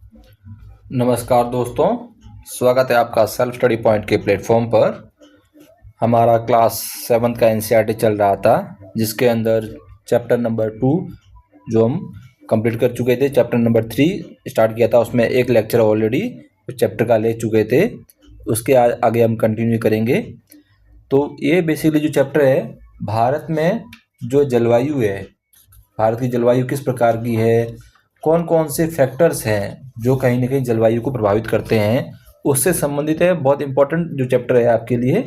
नमस्कार दोस्तों, स्वागत है आपका सेल्फ स्टडी पॉइंट के प्लेटफॉर्म पर। हमारा क्लास 7th का एनसीईआरटी चल रहा था, जिसके अंदर चैप्टर नंबर 2 जो हम कंप्लीट कर चुके थे। चैप्टर नंबर 3 स्टार्ट किया था, उसमें एक लेक्चर ऑलरेडी उस चैप्टर का ले चुके थे। उसके आगे हम कंटिन्यू करेंगे। तो ये बेसिकली जो चैप्टर है, भारत में जो जलवायु है, भारत की जलवायु किस प्रकार की है, कौन कौन से फैक्टर्स हैं जो कहीं ना कहीं जलवायु को प्रभावित करते हैं, उससे संबंधित है। बहुत इंपॉर्टेंट जो चैप्टर है आपके लिए।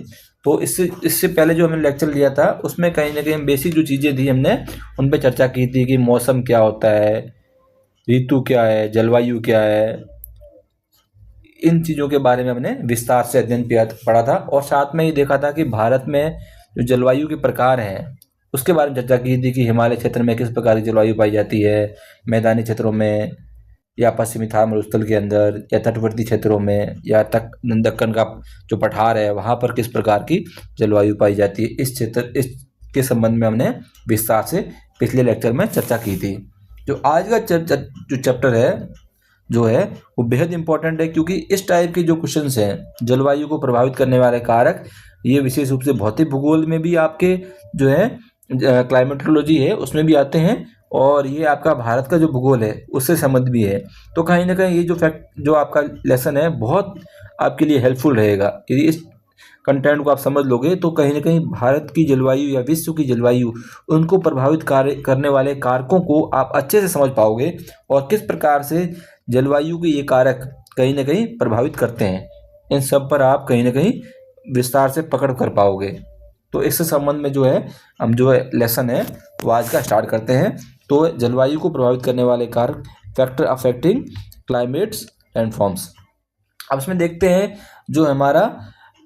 तो इससे पहले जो हमने लेक्चर लिया था, उसमें कहीं ना कहीं बेसिक जो चीज़ें थी हमने उन पर चर्चा की थी कि मौसम क्या होता है, ऋतु क्या है, जलवायु क्या है। इन चीज़ों के बारे में हमने विस्तार से अध्ययन पढ़ा था, और साथ में ही देखा था कि भारत में जो जलवायु के प्रकार हैं उसके बारे में चर्चा की थी कि हिमालय क्षेत्र में किस प्रकार की जलवायु पाई जाती है, मैदानी क्षेत्रों में, या पश्चिमी थार मरुस्थल के अंदर, या तटवर्ती क्षेत्रों में, या दक्कन का जो पठार है वहाँ पर किस प्रकार की जलवायु पाई जाती है। इसके संबंध में हमने विस्तार से पिछले लेक्चर में चर्चा की थी। जो आज का जो चैप्टर है जो है वो बेहद इंपॉर्टेंट है, क्योंकि इस टाइप के जो क्वेश्चंस हैं, जलवायु को प्रभावित करने वाले कारक, ये विशेष रूप से भौतिक भूगोल में भी आपके जो है क्लाइमेटोलॉजी है उसमें भी आते हैं, और ये आपका भारत का जो भूगोल है उससे संबंध भी है। तो कहीं ना कहीं ये जो आपका लेसन है बहुत आपके लिए हेल्पफुल रहेगा। यदि इस कंटेंट को आप समझ लोगे तो कहीं ना कहीं भारत की जलवायु या विश्व की जलवायु, उनको प्रभावित करने वाले कारकों को आप अच्छे से समझ पाओगे, और किस प्रकार से जलवायु के ये कारक कहीं ना कहीं प्रभावित करते हैं, इन सब पर आप कहीं ना कहीं विस्तार से पकड़ कर पाओगे। तो इससे संबंध में जो है हम जो है लेसन है वो आज का स्टार्ट करते हैं। तो जलवायु को प्रभावित करने वाले कारक, factor affecting climates and forms. अब इसमें देखते हैं जो हमारा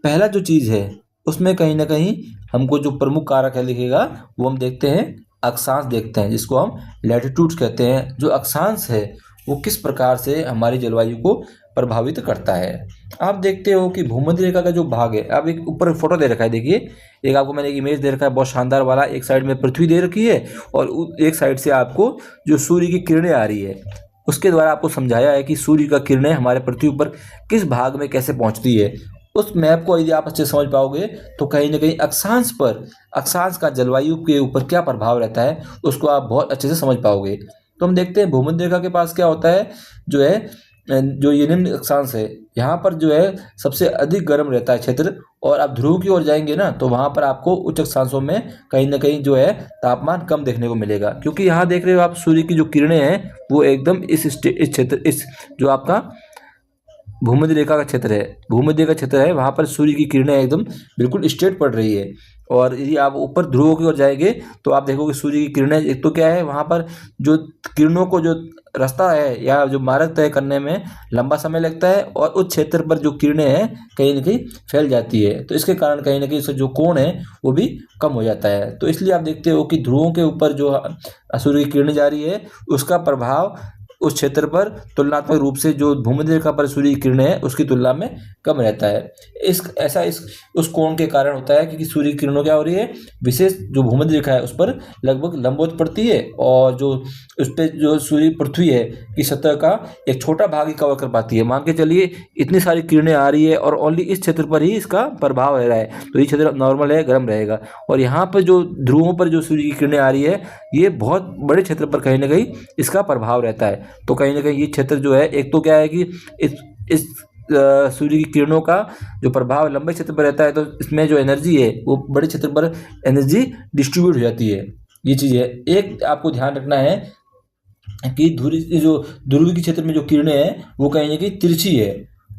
पहला जो चीज़ है उसमें कहीं ना कहीं हमको जो प्रमुख कारक है लिखेगा, वो हम देखते हैं अक्षांश देखते हैं, जिसको हम लैटिट्यूड्स कहते हैं। जो अक्षांश है वो किस प्रकार से हमारी जलवायु को प्रभावित करता है। आप देखते हो कि भूमध्य रेखा का जो भाग है, आप एक ऊपर फोटो दे रखा है, देखिए एक आपको मैंने एक इमेज दे रखा है बहुत शानदार वाला। एक साइड में पृथ्वी दे रखी है, और एक साइड से आपको जो सूर्य की किरणें आ रही है, उसके द्वारा आपको समझाया है कि सूर्य का किरणें हमारे पृथ्वी पर किस भाग में कैसे पहुंचती है। उस मैप को यदि आप अच्छे समझ पाओगे तो कहीं ना कहीं अक्षांश का जलवायु के ऊपर क्या प्रभाव रहता है उसको आप बहुत अच्छे से समझ पाओगे। तो हम देखते हैं भूमध्य रेखा के पास क्या होता है, जो है जो ये निम्न अक्षांश है, यहाँ पर जो है सबसे अधिक गर्म रहता है क्षेत्र, और आप ध्रुव की ओर जाएंगे ना तो वहाँ पर आपको उच्च अक्षांशों में कहीं ना कहीं जो है तापमान कम देखने को मिलेगा, क्योंकि यहाँ देख रहे हो आप सूर्य की जो किरणें हैं वो एकदम इस क्षेत्र, इस जो आपका भूमध्य रेखा का क्षेत्र है, भूमध्य का क्षेत्र है, वहाँ पर सूर्य की किरणें एकदम बिल्कुल स्ट्रेट पड़ रही है। और यदि आप ऊपर ध्रुवों की ओर जाएंगे तो आप देखोगे सूर्य की किरणें, एक तो क्या है वहाँ पर जो किरणों को जो रास्ता है या जो मार्ग तय करने में लंबा समय लगता है, और उस क्षेत्र पर जो किरणें हैं कहीं ना कहीं फैल जाती है, तो इसके कारण कहीं ना कहीं इसका जो कोण है वो भी कम हो जाता है। तो इसलिए आप देखते हो कि ध्रुवों के ऊपर जो सूर्य की किरणें जा रही है उसका प्रभाव उस क्षेत्र पर तुलनात्मक रूप से जो भूमध्य रेखा पर सूर्य की किरणें हैं उसकी तुलना में कम रहता है। उस कोण के कारण होता है, क्योंकि सूर्य की किरणों क्या हो रही है, विशेष जो भूमध्य रेखा है उस पर लगभग लंबवत पड़ती है, और जो उस पर जो सूर्य पृथ्वी है की सतह का एक छोटा भाग ही कवर कर पाती है। मान के चलिए इतनी सारी किरणें आ रही है और ओनली इस क्षेत्र पर ही इसका प्रभाव रह रहा है, तो ये क्षेत्र नॉर्मल है, गर्म रहेगा। और यहाँ पर जो ध्रुवों पर जो सूर्य की किरणें आ रही है, ये बहुत बड़े क्षेत्र पर कहीं ना कहीं इसका प्रभाव रहता है। तो कहीं ना कहीं ये क्षेत्र जो है, एक तो क्या है कि इस सूर्य की किरणों का जो प्रभाव लंबे क्षेत्र पर रहता है, तो इसमें जो एनर्जी है वो बड़े क्षेत्र पर एनर्जी डिस्ट्रीब्यूट हो जाती है। ये चीज़ है। एक आपको ध्यान रखना है कि ध्रुवीय के क्षेत्र में जो किरणें हैं वो कहीं ना कहीं तिरछी है,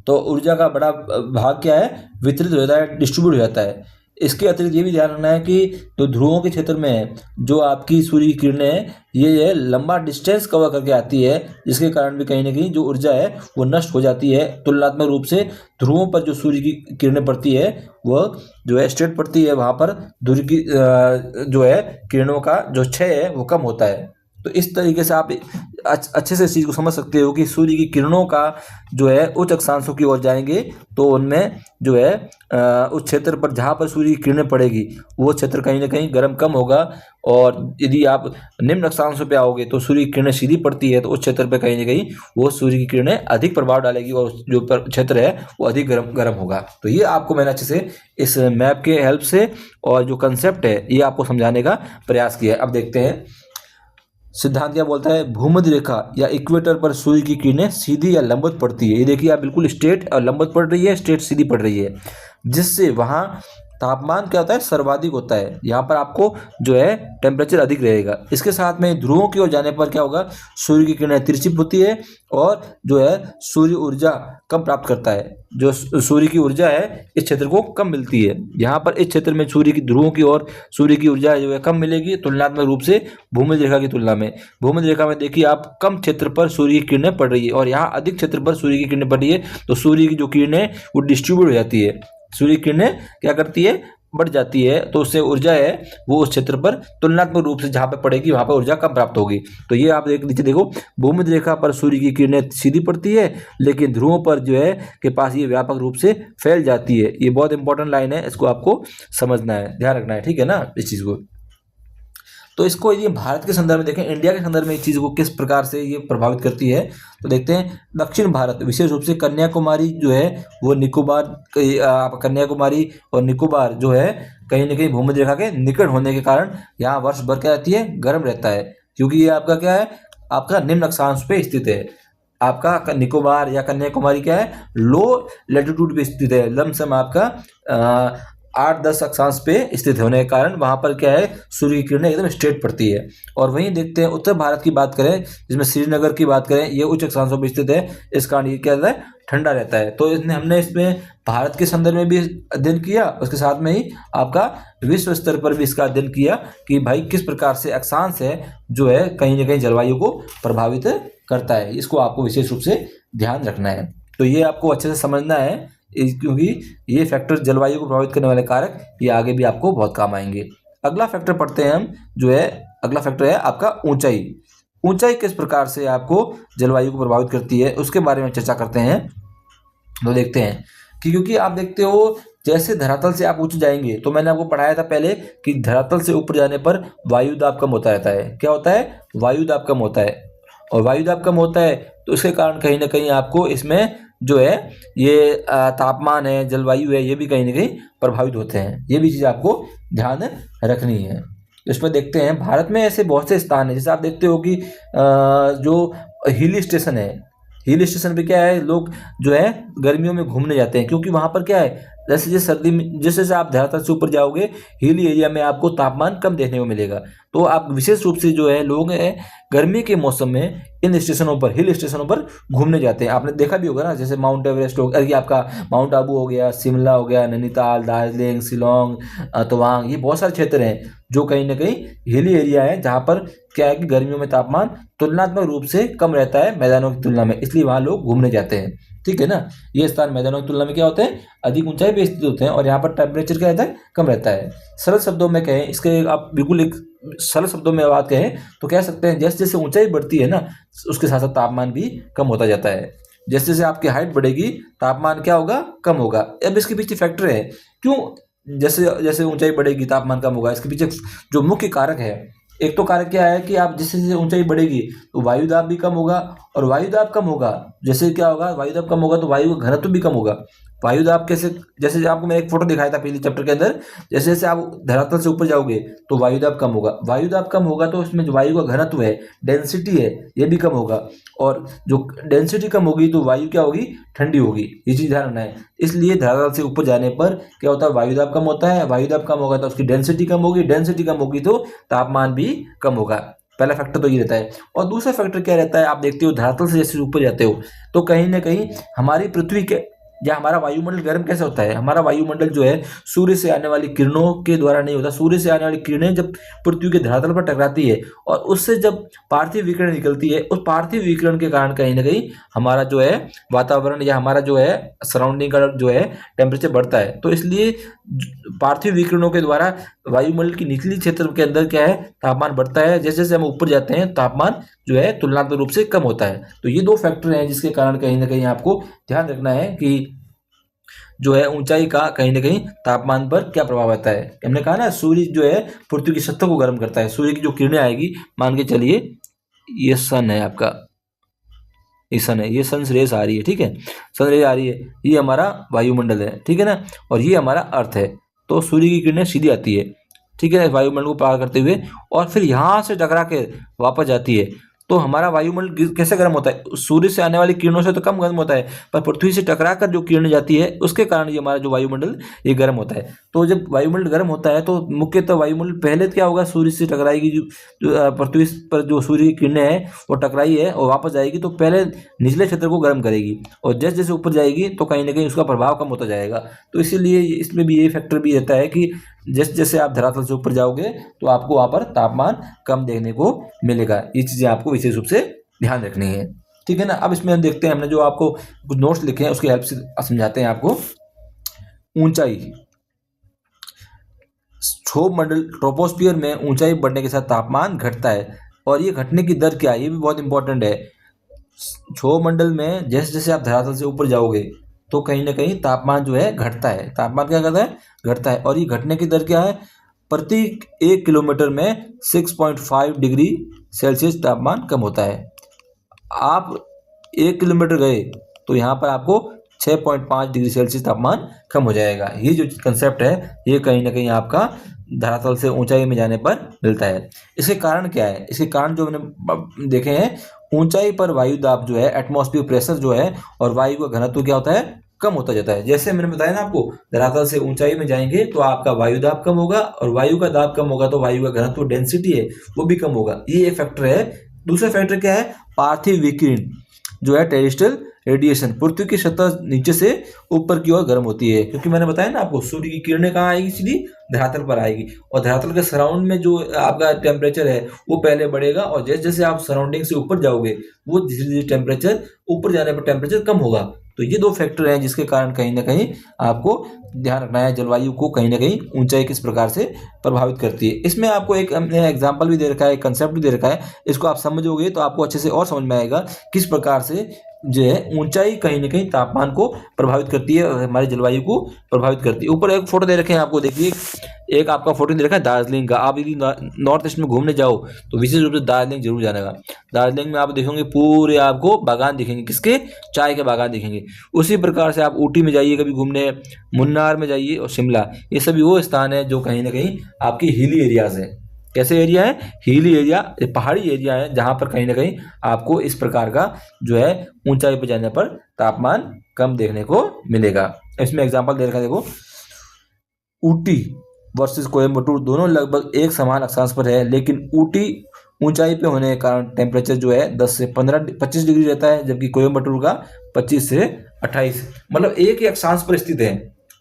तो ऊर्जा का बड़ा भाग क्या है, वितरित हो जाता है, डिस्ट्रीब्यूट हो जाता है। इसके अतिरिक्त ये भी ध्यान रखना है कि तो ध्रुवों के क्षेत्र में जो आपकी सूर्य की किरणें हैं ये लंबा डिस्टेंस कवर करके आती है, जिसके कारण भी कहीं ना कहीं जो ऊर्जा है वो नष्ट हो जाती है। तुलनात्मक रूप से ध्रुवों पर जो सूर्य की किरणें पड़ती है वह जो है स्ट्रेट पड़ती है, वहाँ पर सूर्य की जो है किरणों का जो क्षय है वो कम होता है। तो इस तरीके से आप अच्छे से इस चीज़ को समझ सकते हो कि सूर्य की किरणों का जो है उच्च अक्षांशों की ओर जाएंगे तो उनमें जो है उस क्षेत्र पर जहाँ पर सूर्य की किरणें पड़ेगी वो क्षेत्र कहीं ना कहीं गर्म कम होगा, और यदि आप निम्न अक्षांशों पे आओगे तो सूर्य की किरणें सीधी पड़ती है, तो उस क्षेत्र पे कहीं ना कहीं वो सूर्य की किरणें अधिक प्रभाव डालेगी और जो क्षेत्र है वो अधिक गर्म होगा। तो ये आपको मैंने अच्छे से इस मैप के हेल्प से और जो कंसेप्ट है ये आपको समझाने का प्रयास किया है। अब देखते हैं सिद्धांत क्या बोलता है। भूमध्य रेखा या इक्वेटर पर सूर्य की किरणें सीधी या लंबवत पड़ती है। ये देखिए आप बिल्कुल स्ट्रेट और लंबवत पड़ रही है, स्ट्रेट सीधी पड़ रही है, जिससे वहाँ तापमान क्या होता है, सर्वाधिक होता है। यहाँ पर आपको जो है टेम्परेचर अधिक रहेगा। इसके साथ में ध्रुवों की ओर जाने पर क्या होगा, सूर्य की किरणें तिरछी होती है और जो है सूर्य ऊर्जा कम प्राप्त करता है। जो सूर्य की ऊर्जा है इस क्षेत्र को कम मिलती है। यहाँ पर इस क्षेत्र में सूर्य की ध्रुवों की ओर सूर्य की ऊर्जा जो है कम मिलेगी तुलनात्मक रूप से भूमध्य रेखा की तुलना में। भूमध्य रेखा में देखिए आप कम क्षेत्र पर सूर्य की किरणें पड़ रही है और यहाँ अधिक क्षेत्र पर सूर्य की किरणें पड़ रही है, तो सूर्य की जो किरणें वो डिस्ट्रीब्यूट हो जाती है। सूर्य की किरणें क्या करती है, बढ़ जाती है, तो उससे ऊर्जा है वो उस क्षेत्र पर तुलनात्मक रूप से जहाँ पे पड़ेगी वहाँ पर ऊर्जा कम प्राप्त होगी। तो ये आप नीचे देखो, भूमध्य रेखा पर सूर्य की किरणें सीधी पड़ती है, लेकिन ध्रुवों पर जो है के पास ये व्यापक रूप से फैल जाती है। ये बहुत इंपॉर्टेंट लाइन है, इसको आपको समझना है, ध्यान रखना है, ठीक है ना, इस चीज़ को। तो इसको ये भारत के संदर्भ में देखें, इंडिया के संदर्भ में इस चीज़ को किस प्रकार से ये प्रभावित करती है, तो देखते हैं दक्षिण भारत विशेष रूप से कन्याकुमारी जो है वो निकोबार, कन्याकुमारी और निकोबार जो है कहीं ना कहीं भूमध्य रेखा के निकट होने के कारण यहाँ वर्ष भर क्या रहती है, गर्म रहता है, क्योंकि ये आपका क्या है, आपका निम्न अक्षांश पे स्थित है। आपका निकोबार या कन्याकुमारी क्या है, लो लेटीट्यूड पे स्थित है, लमसम आपका 8-10 अक्षांश पे स्थित होने के कारण वहाँ पर क्या है, सूर्य की किरणें एकदम स्ट्रेट पड़ती है। और वहीं देखते हैं उत्तर भारत की बात करें, जिसमें श्रीनगर की बात करें, ये उच्च अक्षांशों पर स्थित है, इस कारण ये क्या रहता है, ठंडा रहता है। तो हमने इसमें भारत के संदर्भ में भी अध्ययन किया, उसके साथ में ही आपका विश्व स्तर पर भी इसका अध्ययन किया कि भाई किस प्रकार से अक्षांश है जो है कहीं ना कहीं जलवायु को प्रभावित करता है। इसको आपको विशेष रूप से ध्यान रखना है। तो ये आपको अच्छे से समझना है, क्योंकि ये फैक्टर जलवायु को प्रभावित करने वाले कारक ये आगे भी आपको बहुत काम आएंगे। अगला फैक्टर पढ़ते हैं हम, जो है अगला फैक्टर है आपका ऊंचाई। ऊंचाई किस प्रकार से आपको जलवायु को प्रभावित करती है उसके बारे में चर्चा करते हैं। तो देखते हैं कि क्योंकि आप देखते हो जैसे धरातल से आप ऊंचे जाएंगे, तो मैंने आपको पढ़ाया था पहले कि धरातल से ऊपर जाने पर वायु दाब कम होता रहता है। क्या होता है, वायु दाब कम होता है, और वायु दाब कम होता है तो इसके कारण कहीं ना कहीं आपको इसमें जो है ये तापमान है, जलवायु है, ये भी कहीं ना कहीं प्रभावित होते हैं। ये भी चीज़ आपको ध्यान रखनी है। इसमें देखते हैं भारत में ऐसे बहुत से स्थान हैं, जैसे आप देखते हो कि जो हिल स्टेशन है, हिल स्टेशन पे क्या है, लोग जो है गर्मियों में घूमने जाते हैं, क्योंकि वहाँ पर क्या है, जैसे जैसे सर्दी में जैसे जैसे आप धरातल से ऊपर जाओगे हिल एरिया में आपको तापमान कम देखने को मिलेगा। तो आप विशेष रूप से जो है लोग गर्मी के मौसम में इन स्टेशनों पर, हिल स्टेशनों पर घूमने जाते हैं। आपने देखा भी होगा ना, जैसे माउंट एवरेस्ट हो गया, आपका माउंट आबू हो गया, शिमला हो गया, नैनीताल, दार्जिलिंग, शिलोंग, तवांग, ये बहुत सारे क्षेत्र हैं जो कहीं ना कहीं हिली एरिया है, जहाँ पर क्या है कि गर्मियों में तापमान तुलनात्मक रूप से कम रहता है मैदानों की तुलना में, इसलिए वहाँ लोग घूमने जाते हैं। ठीक है ना, ये स्थान मैदानों की तुलना में क्या होते हैं, अधिक ऊंचाई पे स्थित होते हैं, और यहाँ पर टेम्परेचर क्या रहता है, कम रहता है। सरल शब्दों में कहें, इसके आप बिल्कुल एक सरल शब्दों में बात कहें तो कह सकते हैं जैसे जैसे ऊंचाई बढ़ती है ना, उसके साथ साथ तापमान भी कम होता जाता है। जैसे जैसे आपकी हाइट बढ़ेगी तापमान क्या होगा, कम होगा। अब इसके पीछे फैक्टर है, क्यों जैसे जैसे ऊंचाई बढ़ेगी तापमान कम होगा, इसके पीछे जो मुख्य कारक है, एक तो कारक क्या है कि आप जैसे जैसे ऊंचाई बढ़ेगी तो वायु दाब भी कम होगा, और वायु दाब कम होगा जैसे क्या होगा, वायु दाब कम होगा तो वायु का घनत्व भी कम होगा। वायु दाब कैसे, जैसे आपको मैं एक फोटो दिखाया था पहले चैप्टर के अंदर, जैसे जैसे आप धरातल से ऊपर जाओगे तो वायु दाब कम होगा, वायु दाब कम होगा तो उसमें जो वायु का घनत्व है, डेंसिटी है, ये भी कम होगा, और जो डेंसिटी कम होगी तो वायु क्या होगी, ठंडी होगी। ये चीज़ ध्यान रखना है। इसलिए धरातल से ऊपर जाने पर क्या होता है, वायु दाब कम होता है, वायु दाब कम होगा तो उसकी डेंसिटी कम होगी, डेंसिटी कम होगी तो तापमान भी कम होगा। पहला फैक्टर तो ये रहता है। और दूसरा फैक्टर क्या रहता है, आप देखते हो धरातल से जैसे ऊपर जाते हो तो कहीं ना कहीं हमारी पृथ्वी के या हमारा वायुमंडल गर्म कैसे होता है, हमारा वायुमंडल जो है सूर्य से आने वाली किरणों के द्वारा नहीं होता। सूर्य से आने वाली किरणें जब पृथ्वी के धरातल पर टकराती है और उससे जब पार्थिव विकिरण निकलती है, उस पार्थिव विकिरण के कारण कहीं ना कहीं हमारा जो है वातावरण या हमारा जो है सराउंडिंग का जो है टेम्परेचर बढ़ता है। तो इसलिए पार्थिव विकिरणों के द्वारा वायुमंडल की निचली क्षेत्र के अंदर क्या है, तापमान बढ़ता है। जैसे जैसे हम ऊपर जाते हैं तापमान जो है तुलनात्मक रूप से कम होता है। तो ये दो फैक्टर हैं जिसके कारण कहीं ना कहीं आपको ध्यान रखना है कि जो है ऊंचाई का कहीं ना कहीं तापमान पर क्या प्रभाव रहता है। हमने कहा ना सूर्य जो है पृथ्वी की सतह को गर्म करता है। सूर्य की जो किरणें आएगी, मान के चलिए ये सन है आपका, ये सन है, ये सन रेस आ रही है, ठीक है, सन रेस आ रही है, ये हमारा वायुमंडल है, ठीक है ना, और ये हमारा अर्थ है। तो सूर्य की किरणें सीधी आती है, ठीक है ना, वायुमंडल को पार करते हुए, और फिर यहाँ से टकरा के वापस जाती है। तो हमारा वायुमंडल कैसे गर्म होता है? सूर्य से आने वाली किरणों से तो कम गर्म होता है, पर पृथ्वी से टकरा कर जो किरणें जाती है उसके कारण ये हमारा जो वायुमंडल ये गर्म होता है। तो जब वायुमंडल गर्म होता है तो मुख्यतः वायुमंडल पहले क्या होगा, सूर्य से टकराएगी, जो पृथ्वी पर जो सूर्य की किरणें हैं वो टकराई है और वापस जाएगी, तो पहले निचले क्षेत्र को गर्म करेगी, और जैसे जैसे ऊपर जाएगी तो कहीं ना कहीं उसका प्रभाव कम होता जाएगा। तो इसीलिए इसमें भी ये फैक्टर भी रहता है कि जैसे जैसे आप धरातल से ऊपर जाओगे तो आपको वहाँ पर तापमान कम देखने को मिलेगा। ये चीज़ें आपको विशेष रूप से ध्यान रखनी है, ठीक है ना। अब इसमें हम देखते हैं, हमने जो आपको कुछ नोट्स लिखे हैं उसकी हेल्प से समझाते हैं आपको। ऊंचाई, क्षोभ मंडल ट्रोपोस्फियर में ऊंचाई बढ़ने के साथ तापमान घटता है, और ये घटने की दर क्या है ये भी बहुत इंपॉर्टेंट है। क्षोभ मंडल में जैसे जैसे आप धरातल से ऊपर जाओगे तो कहीं ना कहीं तापमान जो है घटता है। तापमान क्या करता है? घटता है। और ये घटने की दर क्या है? प्रति 1 किलोमीटर में 6.5 डिग्री सेल्सियस तापमान कम होता है। आप 1 किलोमीटर गए तो यहाँ पर आपको 6.5 डिग्री सेल्सियस तापमान कम हो जाएगा। ये जो कंसेप्ट है ये कहीं ना कहीं आपका धरातल से ऊंचाई में जाने पर मिलता है। इसके कारण क्या है? इसके कारण जो मैंने देखे हैं, ऊंचाई पर वायु दाब जो है, एटमॉस्फेयर प्रेशर जो है, और वायु का घनत्व क्या होता है? कम होता जाता है। जैसे मैंने बताया ना आपको, धरातल से ऊंचाई में जाएंगे तो आपका वायु दाब कम होगा, और वायु का दाब कम होगा तो वायु का घनत्व, डेंसिटी है, वो भी कम होगा। ये एक फैक्टर है। दूसरा फैक्टर क्या है? पार्थिव विकिरण जो है, टेरेस्ट्रियल रेडिएशन। पृथ्वी की सतह नीचे से ऊपर की ओर गर्म होती है, क्योंकि मैंने बताया ना आपको, सूर्य की किरणें कहाँ आएगी? सीधी धरातल पर आएगी, और धरातल के सराउंड में जो आपका टेम्परेचर है वो पहले बढ़ेगा, और जैसे जैसे आप सराउंडिंग से ऊपर जाओगे वो धीरे धीरे टेम्परेचर, ऊपर जाने पर टेम्परेचर कम होगा। तो ये दो फैक्टर हैं जिसके कारण कहीं ना कहीं आपको ध्यान रखना है, जलवायु को कहीं ना कहीं ऊंचाई किस प्रकार से प्रभावित करती है। इसमें आपको एक एग्जाम्पल भी दे रखा है, कंसेप्ट भी दे रखा है। इसको आप समझोगे तो आपको अच्छे से और समझ में आएगा किस प्रकार से जो है ऊंचाई कहीं ना कहीं तापमान को प्रभावित करती है और हमारी जलवायु को प्रभावित करती है। ऊपर एक फोटो दे रखे हैं आपको, देखिए, एक आपका फोटो दे रखा है दार्जिलिंग का। आप यदि नॉर्थ ईस्ट में घूमने जाओ तो विशेष रूप से दार्जिलिंग जरूर जाने का। दार्जिलिंग में आप देखेंगे पूरे आपको बागान दिखेंगे, किसके? चाय के बागान दिखेंगे। उसी प्रकार से आप ऊटी में जाइए कभी घूमने, मुन्नार में जाइए, और शिमला, ये सभी वो स्थान है जो कहीं ना कहीं आपकी हिली एरियाज है। कैसे एरिया है? हिली एरिया, पहाड़ी एरिया है, जहाँ पर कहीं ना कहीं आपको इस प्रकार का जो है ऊंचाई पर जाने पर तापमान कम देखने को मिलेगा। इसमें एग्जांपल दे रखा है, देखो, ऊटी वर्सेस कोयम्बटूर दोनों लगभग एक समान अक्षांश पर है, लेकिन ऊटी ऊंचाई पे होने के कारण टेम्परेचर जो है 10 से 25 डिग्री रहता है, जबकि कोयम्बटूर का 25 से 28, मतलब एक ही अक्षांश पर स्थित है।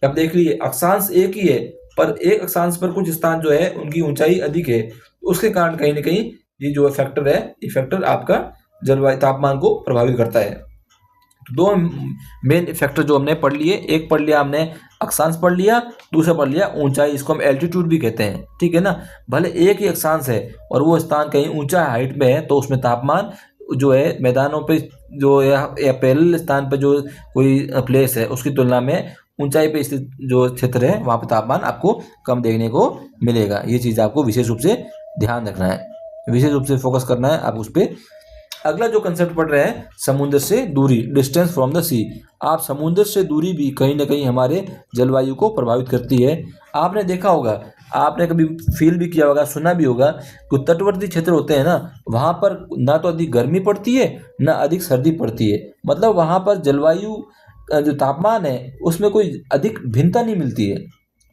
अब देख लीजिए, अक्षांश एक ही है, पर एक अक्षांश पर कुछ स्थान जो है उनकी ऊंचाई अधिक है, उसके कारण कहीं ना कहीं ये जो फैक्टर है, ये फैक्टर आपका जलवायु तापमान को प्रभावित करता है। तो दो मेन फैक्टर जो हमने पढ़ लिए, एक पढ़ लिया हमने अक्षांश पढ़ लिया, दूसरा पढ़ लिया ऊंचाई, इसको हम एल्टीट्यूड भी कहते हैं, ठीक है ना। भले एक ही अक्षांश है और वो स्थान कहीं ऊंचा हाइट में है तो उसमें तापमान जो है मैदानों पे जो या पैरेलल स्थान पर जो कोई प्लेस है उसकी तुलना में ऊंचाई पे स्थित जो क्षेत्र है वहाँ पे तापमान आपको कम देखने को मिलेगा। ये चीज़ आपको विशेष रूप से ध्यान रखना है, विशेष रूप से फोकस करना है आप उस पर। अगला जो कंसेप्ट पढ़ रहे हैं, समुद्र से दूरी, डिस्टेंस फ्रॉम द सी। आप समुद्र से दूरी भी कहीं ना कहीं हमारे जलवायु को प्रभावित करती है। आपने देखा होगा, आपने कभी फील भी किया होगा, सुना भी होगा कि तटवर्ती क्षेत्र होते हैं ना, वहाँ पर ना तो अधिक गर्मी पड़ती है ना अधिक सर्दी पड़ती है, मतलब वहाँ पर जलवायु जो तापमान है उसमें कोई अधिक भिन्नता नहीं मिलती है।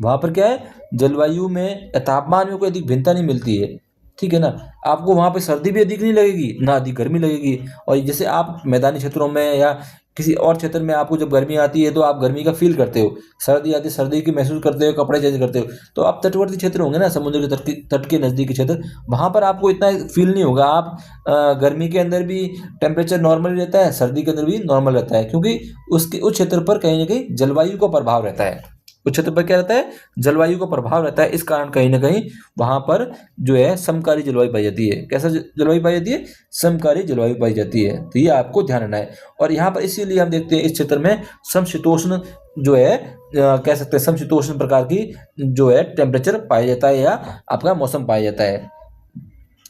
वहाँ पर क्या है, जलवायु में तापमान में कोई अधिक भिन्नता नहीं मिलती है, ठीक है ना। आपको वहाँ पे सर्दी भी अधिक नहीं लगेगी ना अधिक गर्मी लगेगी। और जैसे आप मैदानी क्षेत्रों में या किसी और क्षेत्र में आपको जब गर्मी आती है तो आप गर्मी का फील करते हो, सर्दी आती है सर्दी की महसूस करते हो, कपड़े चेंज करते हो। तो आप तटवर्ती क्षेत्र होंगे ना, समुद्र के तट के नज़दीकी क्षेत्र, वहाँ पर आपको इतना फील नहीं होगा। आप गर्मी के अंदर भी टेम्परेचर नॉर्मल रहता है, सर्दी के अंदर भी नॉर्मल रहता है, क्योंकि उसके उस क्षेत्र पर कहीं ना कहीं जलवायु का प्रभाव रहता है। उस क्षेत्र पर क्या रहता है, जलवायु का प्रभाव रहता है। इस कारण कहीं ना कहीं वहां पर जो है समकारी जलवायु पाई जाती है। कैसा जलवायु पाई जाती है, समकारी जलवायु पाई जाती है। तो ये आपको ध्यान रखना है। और यहाँ पर इसीलिए हम देखते हैं इस क्षेत्र में समशीतोष्ण जो है कह सकते हैं समशीतोष्ण प्रकार की जो है टेम्परेचर पाया जाता है या आपका मौसम पाया जाता है।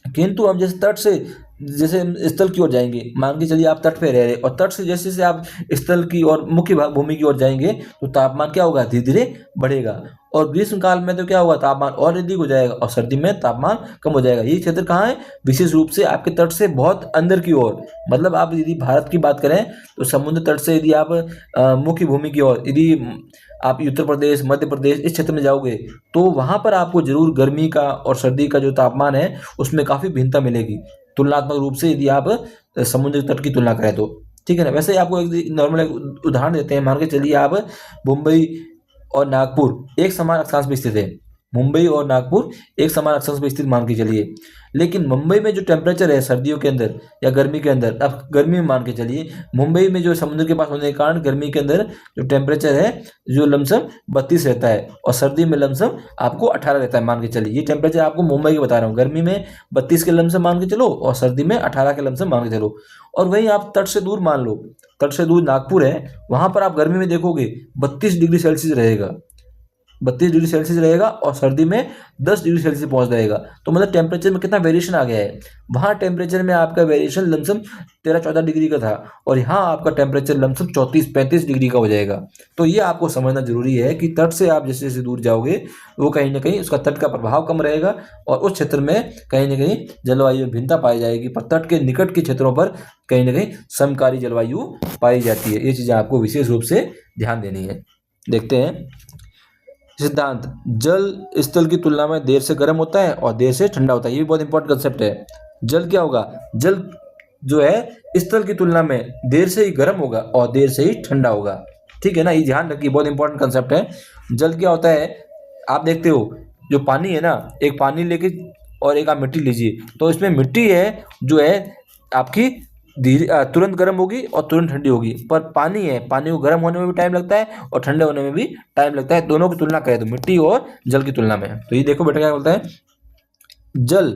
किंतु हम जैसे तट से जैसे स्थल की ओर जाएंगे, मान के चलिए आप तट पे रह रहे और तट से जैसे जैसे आप स्थल की और मुख्य भूमि की ओर जाएंगे तो तापमान क्या होगा, धीरे धीरे बढ़ेगा। और ग्रीष्म काल में तो क्या होगा, तापमान और अधिक हो जाएगा और सर्दी में तापमान कम हो जाएगा। ये क्षेत्र कहाँ है, विशेष रूप से आपके तट से बहुत अंदर की ओर। मतलब आप यदि भारत की बात करें तो समुद्र तट से यदि आप मुख्य भूमि की ओर यदि आप उत्तर प्रदेश, मध्य प्रदेश इस क्षेत्र में जाओगे तो वहां पर आपको जरूर गर्मी का और सर्दी का जो तापमान है उसमें काफी भिन्नता मिलेगी तुलनात्मक रूप से, यदि आप समुद्र तट की तुलना करें तो। ठीक है ना। वैसे आपको एक नॉर्मल उदाहरण देते हैं। मान के चलिए आप मुंबई और नागपुर एक समान अक्षांश में स्थित है। मुंबई और नागपुर एक समान अक्षांश में स्थित मान के चलिए, लेकिन मुंबई में जो टेम्परेचर है सर्दियों के अंदर या गर्मी के अंदर, अब गर्मी में मान के चलिए मुंबई में जो समुद्र के पास होने के कारण गर्मी के अंदर जो टेम्परेचर है जो लमसम 32 रहता है और सर्दी में लमसम आपको 18 रहता है। मान के चलिए ये टेम्परेचर आपको मुंबई के बता रहा हूँ, गर्मी में 32 के लमसम मान के चलो और सर्दी में 18 के लमसम मान के चलो। और वहीं आप तट से दूर मान लो, तट से दूर नागपुर है, वहां पर आप गर्मी में देखोगे 32 डिग्री सेल्सियस रहेगा, 32 डिग्री सेल्सियस रहेगा और सर्दी में 10 डिग्री सेल्सियस पहुंच जाएगा। तो मतलब टेम्परेचर में कितना वेरिएशन आ गया है। वहाँ टेम्परेचर में आपका वेरिएशन लमसम 13-14 डिग्री का था और यहाँ आपका टेम्परेचर लमसम 34-35 डिग्री का हो जाएगा। तो ये आपको समझना जरूरी है कि तट से आप जैसे जैसे दूर जाओगे वो कहीं ना कहीं उसका तट का प्रभाव कम रहेगा और उस क्षेत्र में कहीं ना कहीं जलवायु में भिन्नता पाई जाएगी, पर तट के निकट के क्षेत्रों पर कहीं ना कहीं समकारी जलवायु पाई जाती है। ये चीज़ें आपको विशेष रूप से ध्यान देनी है। देखते हैं सिद्धांत, जल स्थल की तुलना में देर से गर्म होता है और देर से ठंडा होता है। ये भी बहुत इंपॉर्टेंट कंसेप्ट है। जल क्या होगा, जल जो है स्थल की तुलना में देर से ही गर्म होगा और देर से ही ठंडा होगा। ठीक है ना, ये ध्यान रखिए, बहुत इंपॉर्टेंट कंसेप्ट है। जल क्या होता है, आप देखते हो जो पानी है ना, एक पानी लेके और एक आप मिट्टी लीजिए तो इसमें मिट्टी है जो है आपकी धीरे तुरंत गर्म होगी और तुरंत ठंडी होगी, पर पानी है, पानी को गर्म होने में भी टाइम लगता है और ठंडे होने में भी टाइम लगता है। दोनों की तुलना करें तो मिट्टी और जल की तुलना में। तो ये देखो बेटा क्या बोलता है, जल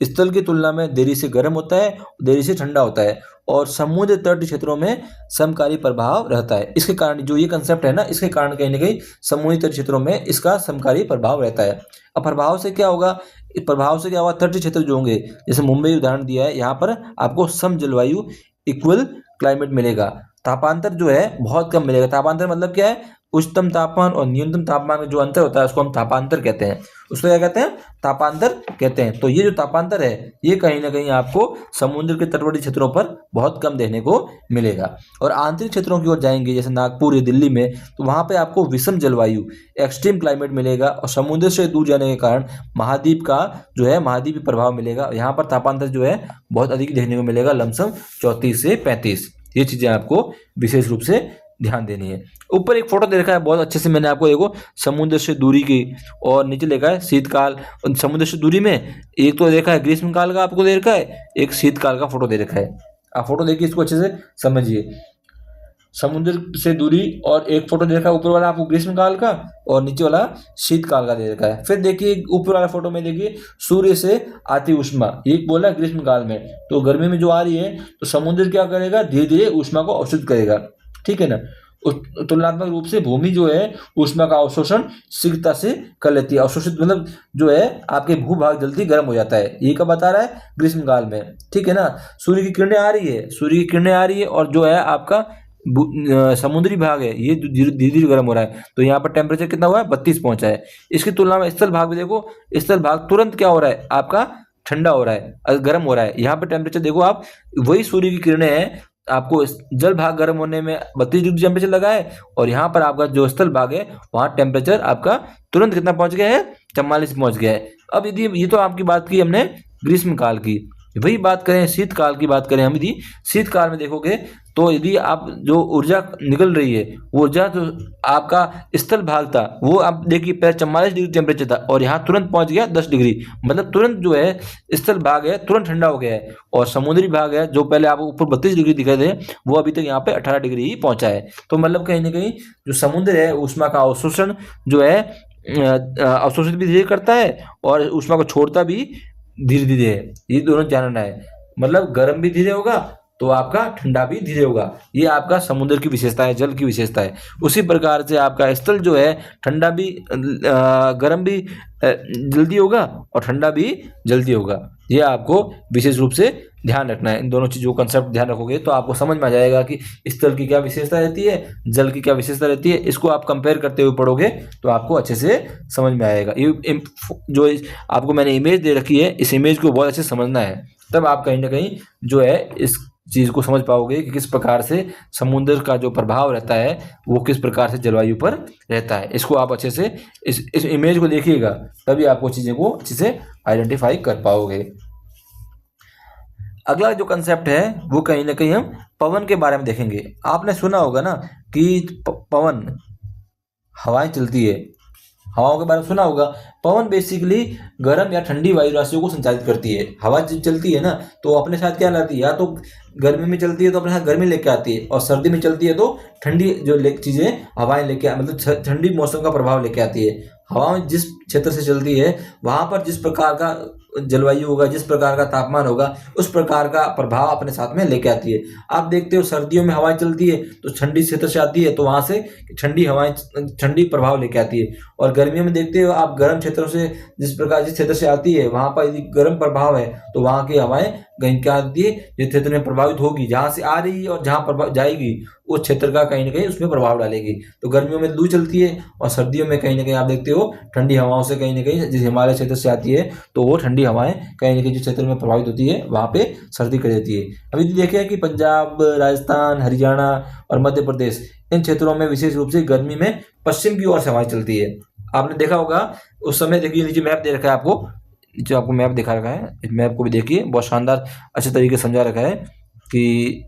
स्थल की तुलना में देरी से गर्म होता है, देरी से ठंडा होता है और समुद्र तट क्षेत्रों में समकारी प्रभाव रहता है। इसके कारण जो ये कंसेप्ट है ना, इसके कारण कहीं ना कहीं समुद्री तट क्षेत्रों में इसका समकारी प्रभाव रहता है। अब प्रभाव से क्या होगा, प्रभाव से क्या होगा, तटीय क्षेत्र जो होंगे जैसे मुंबई उदाहरण दिया है, यहाँ पर आपको सम जलवायु इक्वल क्लाइमेट मिलेगा। तापांतर जो है बहुत कम मिलेगा। तापांतर मतलब क्या है, उच्चतम तापमान और न्यूनतम तापमान में जो अंतर होता है उसको हम तापांतर कहते हैं। उसको क्या कहते हैं, तापांतर कहते हैं। तो ये जो तापांतर है ये कहीं ना कहीं आपको समुद्र के तटवर्ती क्षेत्रों पर बहुत कम देखने को मिलेगा। और आंतरिक क्षेत्रों की ओर जाएंगे जैसे नागपुर या दिल्ली में, तो वहाँ पे आपको विषम जलवायु एक्सट्रीम क्लाइमेट मिलेगा और समुद्र से दूर जाने के कारण महाद्वीप का जो है महाद्वीपी प्रभाव मिलेगा। यहाँ पर तापांतर जो है बहुत अधिक देखने को मिलेगा, लमसम 34 से 35। ये चीज़ें आपको विशेष रूप से ध्यान देनी है। ऊपर एक फोटो दे रखा है बहुत अच्छे से, मैंने आपको देखो समुद्र से दूरी की, और नीचे लिखा है शीतकाल। समुद्र से दूरी में एक तो देखा है ग्रीष्म काल का आपको दे रखा है, एक शीतकाल का फोटो दे रखा है। आप फोटो देखिए, इसको अच्छे से समझिए। समुद्र से दूरी और एक फोटो दे रखा है ऊपर वाला आपको ग्रीष्म काल का और नीचे वाला शीतकाल का दे रखा है। फिर देखिए ऊपर वाला फोटो में देखिए सूर्य से आती ऊष्मा, एक बोला ग्रीष्म काल में, तो गर्मी में जो आ रही है तो समुद्र क्या करेगा, धीरे धीरे ऊष्मा को अवशोषित करेगा। ठीक है ना। तुलनात्मक रूप से भूमि जो है ऊष्मा का अवशोषण शीघ्रता से कर लेती है। अवशोषित मतलब जो है आपके भूभाग जल्दी गर्म हो जाता है। ये कब बता रहा है, ग्रीष्म काल में। ठीक है ना। सूर्य की किरणें आ रही है, सूर्य की किरणें आ रही है और जो है आपका समुद्री भाग है ये धीरे धीरे गर्म हो रहा है। तो यहाँ पर टेम्परेचर कितना हुआ है, 32 पहुंचा है। इसकी तुलना में स्थल भाग में देखो, स्थल भाग तुरंत क्या हो रहा है आपका, ठंडा हो रहा है, गर्म हो रहा है। यहाँ पर टेम्परेचर देखो आप, वही सूर्य की किरणें हैं, आपको जल भाग गर्म होने में 32 डिग्री टेम्परेचर लगा है और यहाँ पर आपका जो स्थल भाग है वहाँ टेम्परेचर आपका तुरंत कितना पहुँच गया है, 44 पहुँच गया है। अब यदि ये तो आपकी बात की हमने ग्रीष्म काल की, वही बात करें शीतकाल की, बात करें हम यदि शीतकाल में देखोगे तो यदि आप जो ऊर्जा निकल रही है वो ऊर्जा तो आपका स्थल भाग था वो आप देखिए पहले 44 डिग्री टेम्परेचर था और यहाँ तुरंत पहुंच गया 10 डिग्री, मतलब तुरंत जो है स्थल भाग है तुरंत ठंडा हो गया है। और समुद्री भाग है जो पहले आपको ऊपर 32 डिग्री दिख रहे थे वो अभी तक यहाँ पे 18 डिग्री ही पहुंचा है। तो मतलब कहीं ना कहीं जो समुद्र है ऊष्मा का अवशोषण जो है अवशोषित भी धीरे करता है और ऊष्मा को छोड़ता भी धीरे धीरे है। ये दोनों जानना है, मतलब गर्म भी धीरे होगा तो आपका ठंडा भी धीरे होगा। ये आपका समुद्र की विशेषता है, जल की विशेषता है। उसी प्रकार से आपका स्थल जो है ठंडा भी गर्म भी जल्दी होगा और ठंडा भी जल्दी होगा। ये आपको विशेष रूप से ध्यान रखना है। इन दोनों चीज़ों का कंसेप्ट ध्यान रखोगे तो आपको समझ में आ जाएगा कि स्थल की क्या विशेषता रहती है, जल की क्या विशेषता रहती है। इसको आप कंपेयर करते हुए पढ़ोगे तो आपको अच्छे से समझ में आएगा। ये जो आपको मैंने इमेज दे रखी है इस इमेज को बहुत अच्छे से समझना है, तब आप कहीं ना कहीं जो है इस चीज़ को समझ पाओगे कि किस प्रकार से समुद्र का जो प्रभाव रहता है वो किस प्रकार से जलवायु पर रहता है। इसको आप अच्छे से इस इमेज को देखिएगा तभी आपको चीज़ें को अच्छे से आइडेंटिफाई कर पाओगे। अगला जो कंसेप्ट है वो कहीं ना कहीं हम पवन के बारे में देखेंगे। आपने सुना होगा ना कि पवन हवाएं चलती है, हवाओं के बारे में सुना होगा। पवन बेसिकली गर्म या ठंडी वायु राशियों को संचालित करती है। हवा जब चलती है ना तो अपने साथ क्या लाती है, या तो गर्मी में चलती है तो अपने साथ गर्मी लेके आती है, और सर्दी में चलती है तो ठंडी जो चीज़ें हवाएं लेके मतलब ठंडी मौसम का प्रभाव लेके आती है। हवाएं जिस क्षेत्र से चलती है वहाँ पर जिस प्रकार का जलवायु होगा, जिस प्रकार का तापमान होगा, उस प्रकार का प्रभाव अपने साथ में लेके आती है। आप देखते हो सर्दियों में हवाएं चलती है तो ठंडी क्षेत्र से आती है तो वहाँ से ठंडी हवाएं ठंडी प्रभाव लेके आती है, और गर्मियों में देखते हो आप गर्म क्षेत्रों से जिस क्षेत्र से आती है वहाँ पर यदि गर्म प्रभाव है तो वहाँ की हवाएं कहीं क्या आती है जिस क्षेत्र में प्रभावित होगी, जहाँ से आ रही है और जहाँ जाएगी उस क्षेत्र का कहीं ना कहीं उसमें प्रभाव डालेगी। तो गर्मियों में लू चलती है और सर्दियों में कहीं ना कहीं आप देखते हो ठंडी हवाओं से कहीं ना कहीं जिस हिमालय क्षेत्र से आती है तो वो ठंडी हवाएं कहीं ना कहीं जिस क्षेत्र में प्रभावित होती है वहाँ पे सर्दी कर देती है। अभी देखिए कि पंजाब, राजस्थान, हरियाणा और मध्य प्रदेश इन क्षेत्रों में विशेष रूप से गर्मी में पश्चिम की ओर से हवाएं चलती है। आपने देखा होगा उस समय, देखिए नीचे मैप दे रखा है आपको, जो आपको मैप दिखा रखा है, इस मैप को भी देखिए बहुत शानदार अच्छे तरीके से समझा रखा है कि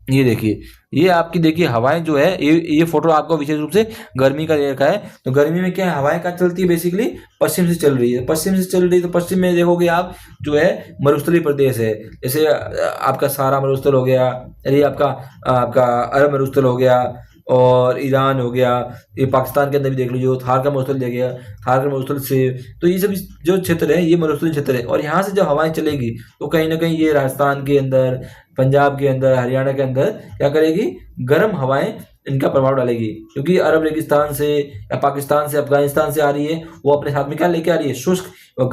ये देखिए ये आपकी देखिए हवाएं जो है ये फोटो आपको विशेष रूप से गर्मी का दे रखा है। तो गर्मी में क्या है, हवाएं का चलती है बेसिकली पश्चिम से चल रही है, पश्चिम से चल रही है। तो पश्चिम में देखोगे आप जो है मरुस्थलीय प्रदेश है, जैसे आपका सारा मरुस्थल हो गया, अरे आपका अरब मरुस्थल हो गया और ईरान हो गया, ये पाकिस्तान के अंदर भी देख लीजिए थार का मरुस्थल दे गया, थार के मरुस्थल से, तो ये सब जो क्षेत्र है ये मरुस्थलीय क्षेत्र है। और यहाँ से जब हवाएं चलेगी तो कहीं ना कहीं ये राजस्थान के अंदर, पंजाब के अंदर, हरियाणा के अंदर क्या करेगी, गर्म हवाएं इनका प्रभाव डालेगी, क्योंकि अरब रेगिस्तान से या पाकिस्तान से, अफगानिस्तान से आ रही है, वो अपने साथ में क्या लेके आ रही है, शुष्क और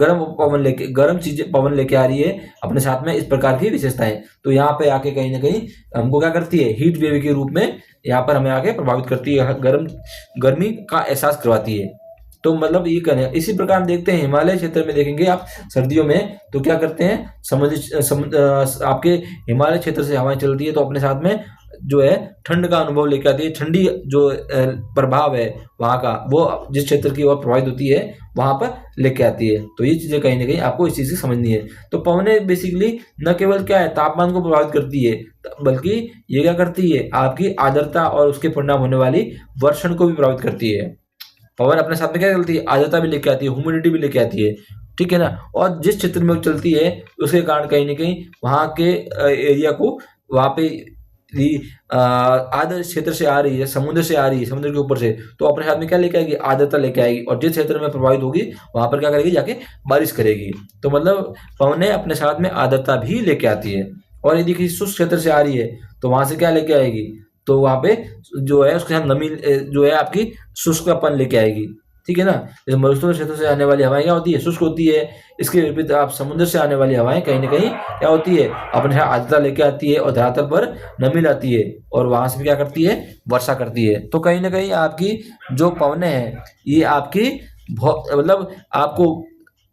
गर्म चीजें पवन लेके आ रही है अपने साथ में। इस प्रकार की विशेषताएं तो यहाँ पे आके कहीं ना कहीं हमको क्या करती है, हीट वेव के रूप में यहाँ पर हमें आके प्रभावित करती है, गर्मी का एहसास करवाती है। तो मतलब ये करें। इसी प्रकार देखते हैं हिमालय क्षेत्र में, देखेंगे आप सर्दियों में तो क्या करते हैं, आपके हिमालय क्षेत्र से हवाएं चलती है तो अपने साथ में जो है ठंड का अनुभव लेकर आती है। ठंडी जो प्रभाव है वहाँ का वो जिस क्षेत्र की ओर प्रभावित होती है वहाँ पर लेके आती है। तो ये चीज़ें कहीं ना कहीं आपको इस चीज़ से समझनी है। तो पवनें बेसिकली न केवल क्या है तापमान को प्रभावित करती है, बल्कि ये क्या करती है, आपकी आर्द्रता और उसके परिणाम होने वाली वर्षण को भी प्रभावित करती है। पवन अपने साथ में क्या चलती है, आर्द्रता भी लेके आती है, ह्यूमिडिटी भी लेके आती है, ठीक है ना। और जिस क्षेत्र में चलती है उसके कारण कहीं ना कहीं वहाँ के एरिया को, वहाँ पे आर्द्र क्षेत्र से आ रही है, समुद्र से आ रही है, समुद्र के ऊपर से, तो अपने साथ में क्या लेके आएगी, आर्द्रता लेके आएगी। और जिस क्षेत्र में प्रभावित होगी वहाँ पर क्या करेगी, जाके बारिश करेगी। तो मतलब पवनें अपने साथ में आर्द्रता भी लेके आती है। और यदि किसी शुष्क क्षेत्र से आ रही है तो वहाँ से क्या लेके आएगी, तो वहाँ पे जो है उसके साथ नमी जो है आपकी शुष्कपन लेके आएगी, ठीक है ना। जैसे मरुस्थलीय क्षेत्र से आने वाली हवाएं क्या होती है, शुष्क होती है। इसके विपरीत आप समुद्र से आने वाली हवाएं कहीं ना कहीं क्या होती है, अपने साथ आर्द्रता लेके आती है और धरातल पर नमी लाती है और वहां से भी क्या करती है, वर्षा करती है। तो कहीं ना कहीं आपकी जो पवनें हैं ये आपकी मतलब आपको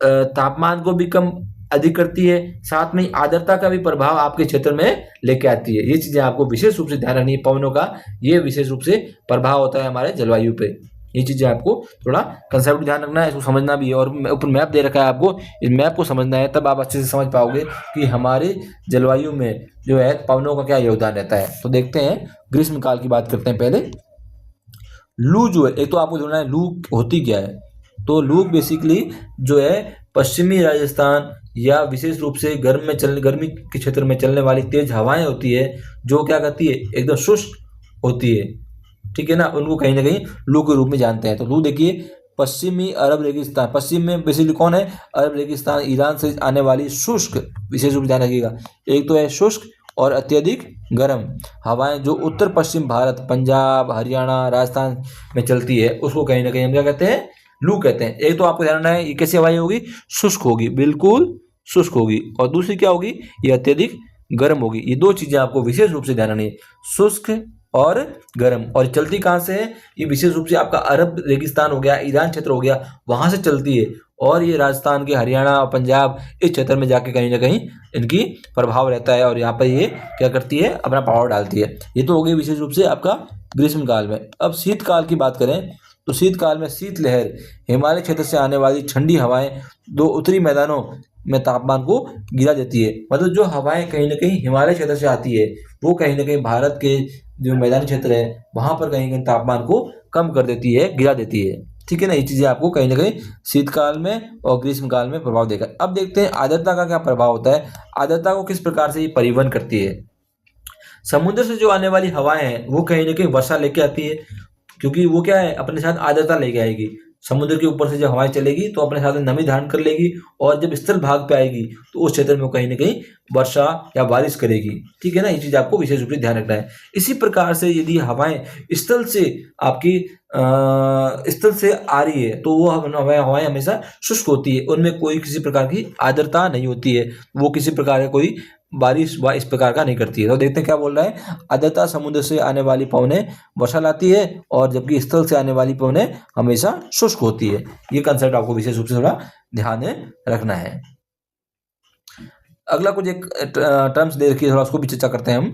तापमान को भी कम अधिक करती है, साथ में आर्द्रता का भी प्रभाव आपके क्षेत्र में लेके आती है। ये चीजें आपको विशेष रूप से ध्यान रखनी है। पवनों का ये विशेष रूप से प्रभाव होता है हमारे जलवायु पे। ये चीज़ें आपको थोड़ा कंसेप्ट ध्यान रखना है, इसको समझना भी है। और ऊपर मैप दे रखा है आपको, इस मैप को समझना है, तब आप अच्छे से समझ पाओगे कि हमारे जलवायु में जो है पवनों का क्या योगदान रहता है। तो देखते हैं ग्रीष्म काल की बात करते हैं पहले। लू जो है, एक तो आपको ढूंढना है लू होती क्या है। तो लू बेसिकली जो है पश्चिमी राजस्थान या विशेष रूप से गर्मी के क्षेत्र में चलने वाली तेज हवाएं होती है, जो क्या करती है एकदम शुष्क होती है, ठीक है ना, उनको कहीं ना कहीं लू के रूप में जानते हैं। तो लू देखिए, पश्चिमी अरब रेगिस्तान, पश्चिम में बेसिकली कौन है, अरब रेगिस्तान, ईरान से आने वाली शुष्क, विशेष रूप से ध्यान रखिएगा, एक तो है शुष्क और अत्यधिक गर्म हवाएं जो उत्तर पश्चिम भारत, पंजाब, हरियाणा, राजस्थान में चलती है, उसको कहीं ना कहीं हम क्या कहते हैं, लू कहते हैं। एक तो आपको ध्यान रखना है ये कैसी हवाएं होगी, शुष्क होगी, बिल्कुल शुष्क होगी, और दूसरी क्या होगी, ये अत्यधिक गर्म होगी। ये दो चीजें आपको विशेष रूप से ध्यान रखनी है, शुष्क और गर्म। और चलती कहाँ से है, ये विशेष रूप से आपका अरब रेगिस्तान हो गया, ईरान क्षेत्र हो गया, वहां से चलती है, और ये राजस्थान के, हरियाणा और पंजाब इस क्षेत्र में जाके कहीं ना कहीं इनकी प्रभाव रहता है, और यहाँ पर ये क्या करती है, अपना पावर डालती है। ये तो हो गई विशेष रूप से आपका ग्रीष्म काल में। अब शीतकाल की बात करें तो शीतकाल में शीतलहर, हिमालय क्षेत्र से आने वाली ठंडी हवाएं दो उत्तरी मैदानों में तापमान को गिरा देती है। मतलब जो हवाएं कहीं ना कहीं हिमालय क्षेत्र से आती है, वो कहीं ना कहीं भारत के जो मैदानी क्षेत्र है वहां पर कहीं कहीं तापमान को कम कर देती है, गिरा देती है, ठीक है ना। ये चीजें आपको कहीं ना कहीं शीतकाल में और ग्रीष्म काल में प्रभाव देगा। अब देखते हैं आर्द्रता का क्या प्रभाव होता है, आर्द्रता को किस प्रकार से ये परिवहन करती है। समुद्र से जो आने वाली हवाएं हैं वो कहीं ना कहीं वर्षा लेके आती है, क्योंकि वो क्या है, अपने साथ आर्द्रता लेके आएगी। समुद्र के ऊपर से जब हवाएं चलेगी तो अपने साथ में नमी धारण कर लेगी, और जब स्थल भाग पे आएगी तो उस क्षेत्र में कहीं ना कहीं वर्षा या बारिश करेगी, ठीक है ना। ये चीज आपको विशेष रूप से ध्यान रखना है। इसी प्रकार से यदि हवाएं स्थल से आपकी स्थल से आ रही है तो वो हवाएं हमेशा शुष्क होती है, उनमें कोई किसी प्रकार की आर्द्रता नहीं होती है, वो किसी प्रकार का कोई बारिश व इस प्रकार का नहीं करती है। तो देखते हैं क्या बोल रहा है, आर्द्रता समुद्र से आने वाली पवनें वर्षा लाती है, और जबकि स्थल से आने वाली पवनें हमेशा शुष्क होती है। ये कंसेप्ट आपको विशेष रूप से थोड़ा ध्यान में रखना है। अगला कुछ एक टर्म्स दे रखी है, थोड़ा उसको भी चर्चा करते हैं हम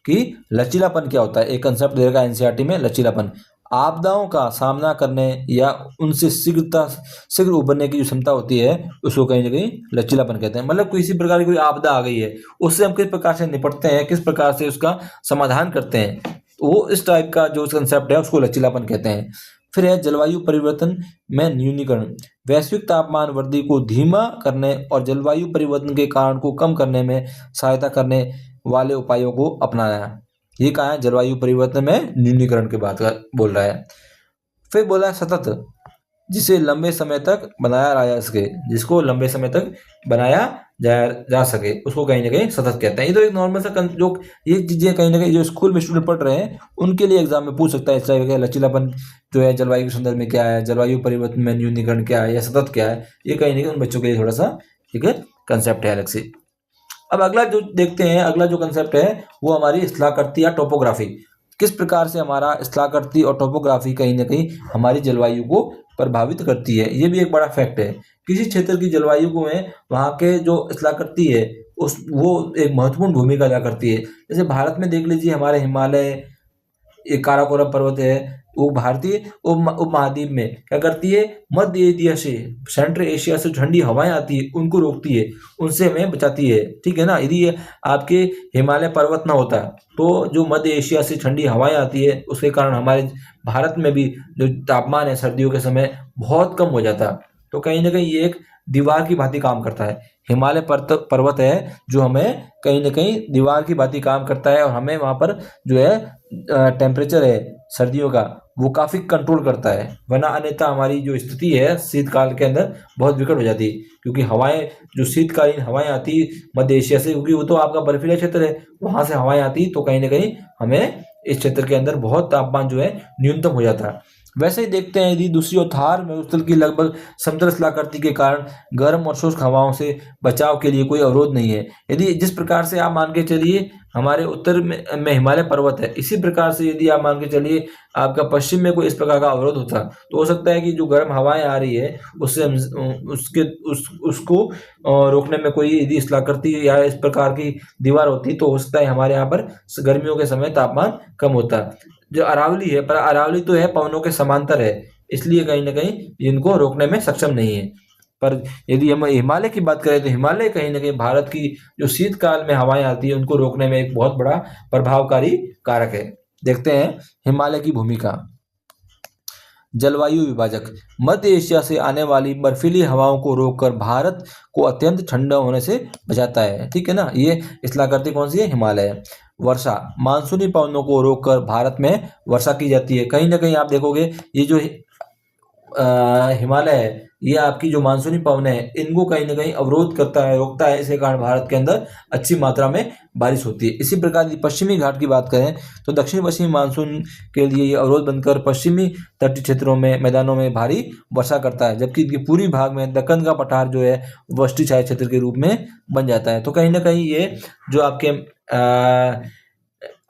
कि लचीलापन क्या होता है। एक कंसेप्ट दे रखा है एनसीईआरटी में, लचीलापन, आपदाओं का सामना करने या उनसे शीघ्र उभरने की जो क्षमता होती है उसको कहीं ना कहीं लचीलापन कहते हैं। मतलब किसी प्रकार की कोई आपदा आ गई है, उससे हम किस प्रकार से निपटते हैं, किस प्रकार से उसका समाधान करते हैं, वो इस टाइप का जो कंसेप्ट है उसको लचीलापन कहते हैं। फिर है जलवायु परिवर्तन में न्यूनीकरण, वैश्विक तापमान वृद्धि को धीमा करने और जलवायु परिवर्तन के कारण को कम करने में सहायता करने वाले उपायों को अपनाया। ये कहा है जलवायु परिवर्तन में न्यूनीकरण की बात बोल रहा है। फिर बोला है सतत, जिसे लंबे समय तक बनाया रहा जा सके, जिसको लंबे समय तक बनाया जा सके उसको कहीं ना कहीं सतत कहते हैं। ये तो एक नॉर्मल सा जो ये चीजें कहीं ना कहीं जो स्कूल में स्टूडेंट पढ़ रहे हैं उनके लिए एग्जाम में पूछ सकता है। इस तरह का लचीलापन जो है जलवायु के संदर्भ में क्या है, जलवायु परिवर्तन में न्यूनीकरण क्या है, या सतत क्या है, ये कहीं ना कहीं उन बच्चों के लिए थोड़ा सा एक कंसेप्ट है अलग से। अब अगला जो देखते हैं, अगला जो कंसेप्ट है वो हमारी स्थलाकृति या टोपोग्राफी, किस प्रकार से हमारा स्थलाकृति और टोपोग्राफी कहीं ना कहीं हमारी जलवायु को प्रभावित करती है। ये भी एक बड़ा फैक्ट है। किसी क्षेत्र की जलवायु को में वहाँ के जो स्थलाकृति है वो एक महत्वपूर्ण भूमिका अदा करती है। जैसे भारत में देख लीजिए, हमारे हिमालय, एक काराकोरम पर्वत है, वो भारतीय उपमहाद्वीप में क्या करती है, मध्य एशिया से, सेंट्रल एशिया से ठंडी हवाएं आती है उनको रोकती है, उनसे हमें बचाती है, ठीक है ना। यदि आपके हिमालय पर्वत ना होता तो जो मध्य एशिया से ठंडी हवाएं आती है उसके कारण हमारे भारत में भी जो तापमान है सर्दियों के समय बहुत कम हो जाता। तो कहीं ना कहीं ये एक दीवार की भांति काम करता है। हिमालय पर्वत है जो हमें कहीं ना कहीं दीवार की भांति काम करता है, और हमें वहाँ पर जो है टेम्परेचर है सर्दियों का वो काफ़ी कंट्रोल करता है। वरना अन्यथा हमारी जो स्थिति है शीतकाल के अंदर बहुत विकट हो जाती है, क्योंकि हवाएं जो शीतकालीन हवाएं आती मध्य एशिया से, क्योंकि वो तो आपका बर्फीला क्षेत्र है, वहाँ से हवाएं आती तो कहीं ना कहीं हमें इस क्षेत्र के अंदर बहुत तापमान जो है न्यूनतम हो जाता है। वैसे ही देखते हैं, यदि दूसरी ओर थार मरुस्थल की लगभग समतल स्थलाकृति के कारण गर्म और शुष्क हवाओं से बचाव के लिए कोई अवरोध नहीं है। यदि जिस प्रकार से आप मान के चलिए हमारे उत्तर में हिमालय पर्वत है, इसी प्रकार से यदि आप मान के चलिए आपका पश्चिम में कोई इस प्रकार का अवरोध होता तो हो सकता है कि जो गर्म हवाएं आ रही है उससे उसको रोकने में कोई यदि स्थलाकृति या इस प्रकार की दीवार होती तो हो सकता है हमारे यहाँ पर गर्मियों के समय तापमान कम होता। जो अरावली है, पर अरावली तो है पवनों के समांतर है, इसलिए कहीं ना कहीं इनको रोकने में सक्षम नहीं है। पर यदि हम हिमालय की बात करें तो हिमालय कहीं ना कहीं भारत की जो शीतकाल में हवाएं आती है उनको रोकने में एक बहुत बड़ा प्रभावकारी कारक है। देखते हैं हिमालय की भूमिका। जलवायु विभाजक मध्य एशिया से आने वाली बर्फीली हवाओं को रोककर भारत को अत्यंत ठंडा होने से बचाता है। ठीक है ना, ये स्थलाकृति कौन सी है? हिमालय है। वर्षा मानसूनी पवनों को रोककर भारत में वर्षा की जाती है। कहीं ना कहीं आप देखोगे ये जो हिमालय है ये आपकी जो मानसूनी पवन है इनको कहीं ना कहीं अवरोध करता है, रोकता है। इसके कारण भारत के अंदर अच्छी मात्रा में बारिश होती है। इसी प्रकार की पश्चिमी घाट की बात करें तो दक्षिण पश्चिमी मानसून के लिए ये अवरोध बनकर पश्चिमी तटीय क्षेत्रों में मैदानों में भारी वर्षा करता है, जबकि इनके पूरी भाग में दक्कन का पठार जो है वृष्टि छाया क्षेत्र के रूप में बन जाता है। तो कहीं ना कहीं ये जो आपके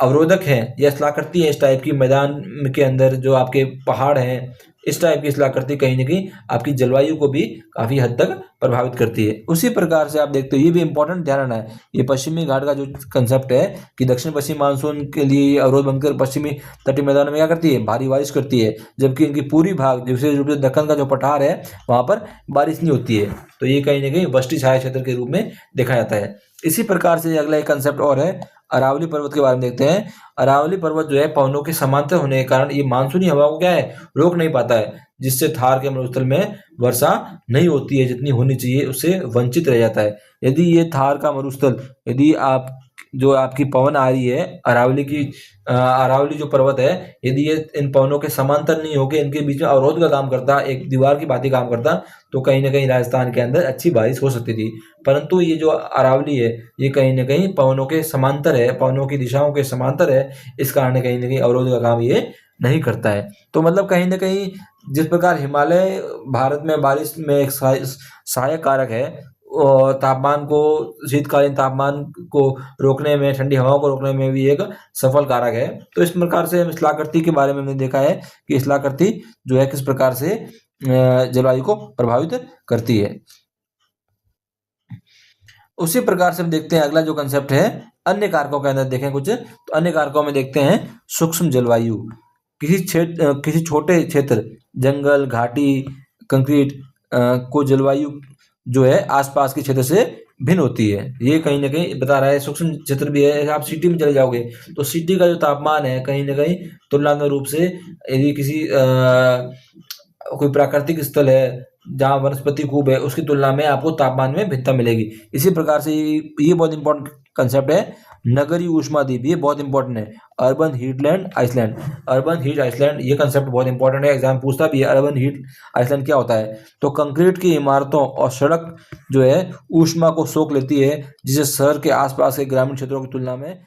अवरोधक हैं या स्थलाकृति है इस टाइप की मैदान के अंदर जो आपके पहाड़ हैं इस टाइप की स्थलाकृति कहीं ना कहीं आपकी जलवायु को भी काफी हद तक प्रभावित करती है। उसी प्रकार से आप देखते हो ये भी इंपॉर्टेंट ध्यान रखना है, ये पश्चिमी घाट का जो कंसेप्ट है कि दक्षिण पश्चिम मानसून के लिए अवरोध बनकर पश्चिमी तटीय मैदानों में क्या करती है? भारी बारिश करती है, जबकि इनकी पूरी भाग विशेष रूप से दक्कन का जो पठार है वहां पर बारिश नहीं होती है। तो ये कहीं ना कहीं वृष्टि छाया क्षेत्र के रूप में देखा जाता है। इसी प्रकार से अगला एक कंसेप्ट और है, अरावली पर्वत के बारे में देखते हैं। अरावली पर्वत जो है पवनों के समांतर होने के कारण ये मानसूनी हवाओं को क्या है? रोक नहीं पाता है, जिससे थार के मरुस्थल में वर्षा नहीं होती है जितनी होनी चाहिए, उससे वंचित रह जाता है। यदि ये थार का मरुस्थल यदि आप जो आपकी पवन आ रही है अरावली जो पर्वत है यदि ये इन पवनों के समांतर नहीं होकर इनके बीच में अवरोध का काम करता, एक दीवार की भांति काम करता, तो कहीं ना कहीं राजस्थान के अंदर अच्छी बारिश हो सकती थी। परंतु ये जो अरावली है ये कहीं ना कहीं पवनों के समांतर है, पवनों की दिशाओं के समांतर है, इस कारण कहीं ना कहीं अवरोध का काम ये नहीं करता है। तो मतलब कहीं ना कहीं जिस प्रकार हिमालय भारत में बारिश में एक सहायक कारक है और तापमान को शीतकालीन तापमान को रोकने में, ठंडी हवाओं को रोकने में भी एक सफल कारक है। तो इस प्रकार से हम स्थलाकृति के बारे में हमने देखा है कि स्थलाकृति जो है किस प्रकार से जलवायु को प्रभावित करती है। उसी प्रकार से हम देखते हैं अगला जो कंसेप्ट है अन्य कारकों के अंदर देखें कुछ, तो अन्य कारकों में देखते हैं सूक्ष्म जलवायु। किसी छोटे क्षेत्र जंगल, घाटी, कंक्रीट को जलवायु जो है आसपास के क्षेत्र से भिन्न होती है। ये कहीं ना कहीं बता रहा है सूक्ष्म क्षेत्र भी है। आप सिटी में चले जाओगे तो सिटी का जो तापमान है कहीं ना कहीं तुलनात्मक रूप से यदि किसी कोई प्राकृतिक स्थल है जहाँ वनस्पति खूब है उसकी तुलना में आपको तापमान में भिन्नता मिलेगी। इसी प्रकार से ये बहुत इंपॉर्टेंट कंसेप्ट है नगरीय ऊष्माद्वीप, ये बहुत इंपॉर्टेंट है। Urban heatland island, urban heat island, ये कंसेप्ट बहुत इंपॉर्टेंट है, एग्जाम पूछता भी है अर्बन हीट आइसलैंड क्या होता है। तो कंक्रीट की इमारतों और सड़क जो है ऊष्मा को सोख लेती है, जिसे शहर के आसपास के ग्रामीण क्षेत्रों की तुलना में